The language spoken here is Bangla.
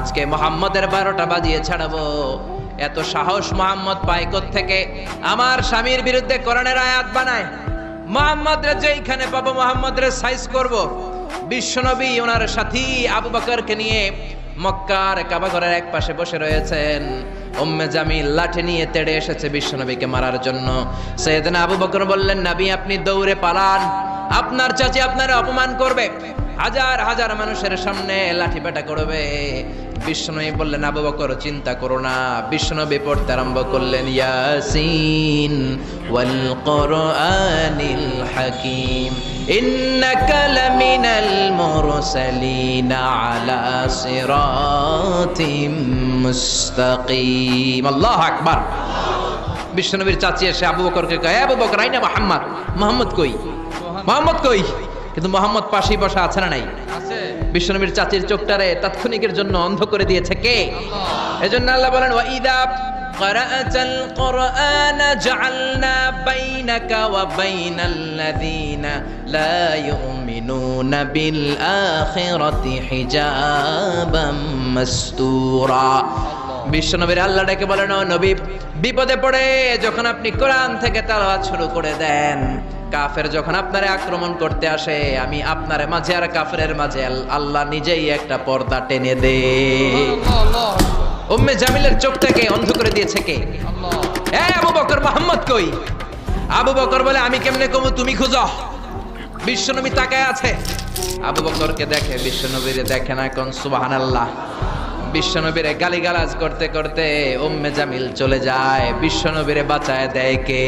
আজকে মুহাম্মদের 12টা বাজিয়ে ছাড়াবো। এত সাহস মুহাম্মদ পায় কোত্থেকে? আমার স্বামীর বিরুদ্ধে কোরআনের আয়াত বানায়। মুহাম্মদরে যেইখানে পাবো মুহাম্মদরে সাইজ করব। বিশ্বনবী ওনার সাথী আবু বকরকে নিয়ে মক্কার কাবা ঘরের এক পাশে বসে রয়েছেন। উম্মে জামিল লাঠি নিয়ে তেড়ে এসেছে বিশ্বনবীকে মারার জন্য। সাইয়েদনা আবু বকর বললেন, নবী আপনি দৌড়ে পালান, আপনার চাচি আপনারে অপমান করবে, হাজার হাজার মানুষের সামনে লাঠি পেটা করবে। বিশ্বনবী বললেন, আবু বকর চিন্তা করো না। বিশ্বনবী পড়তে আরম্ভ করলেন, ইয়াসিন ওয়াল কুরআনিল হাকীম ইন্নাকা লামিনাল মুরসালিন আলা সিরাতিম মুস্তাকিম। আল্লাহু আকবার। বিশ্বনবীর চাচি এসে আবু বকরকে কয়, আবু বকর আইনা মুহাম্মদ, মুহাম্মদ কই, মুহাম্মদ কই? কিন্তু মুহাম্মদ পাশেই বসা আছে না নাই? আছে। বিশ্বনবীর চাচির চোখটারে তাৎক্ষণিকের জন্য অন্ধ করে দিয়েছে কে? এজন্য আল্লাহ বলেন, ওয়া ইযা ক্বারাআতাল কুরআন জাআলনা বাইনাকা ওয়া বাইনাল্লাযীনা লা ইউমিনুনা বিল আখিরাতি হিজাবাম মাসতুরা। বিশ্বনবীর আল্লাহ ডেকে বলেন, ও নবী, বিপদে পড়ে যখন আপনি কোরআন থেকে তেলাওয়াত শুরু করে দেন, কাফের যখন আপনারে আক্রমণ করতে আসে, আমি আপনার মাঝে আর কাফেরের মাঝে আল্লাহ নিজেই একটা পর্দা টেনে দে। উম্মে জামিলের চোখটাকে অন্ধ করে দিয়েছে কে? আল্লাহ। আবু বকর, মুহাম্মদ কই? আবু বকর বলে, আমি কেমনে কমু, তুমি খুঁজো। বিশ্বনবী তাকায় আছে, আবু বকরকে দেখে, বিশ্বনবীরে দেখে না। কোন সুবহানাল্লাহ। বিশ্বনবীরে গালিগালাজ করতে করতে উম্মে জামিল চলে যায়। বিশ্বনবীরে বাঁচায় দেয় কে?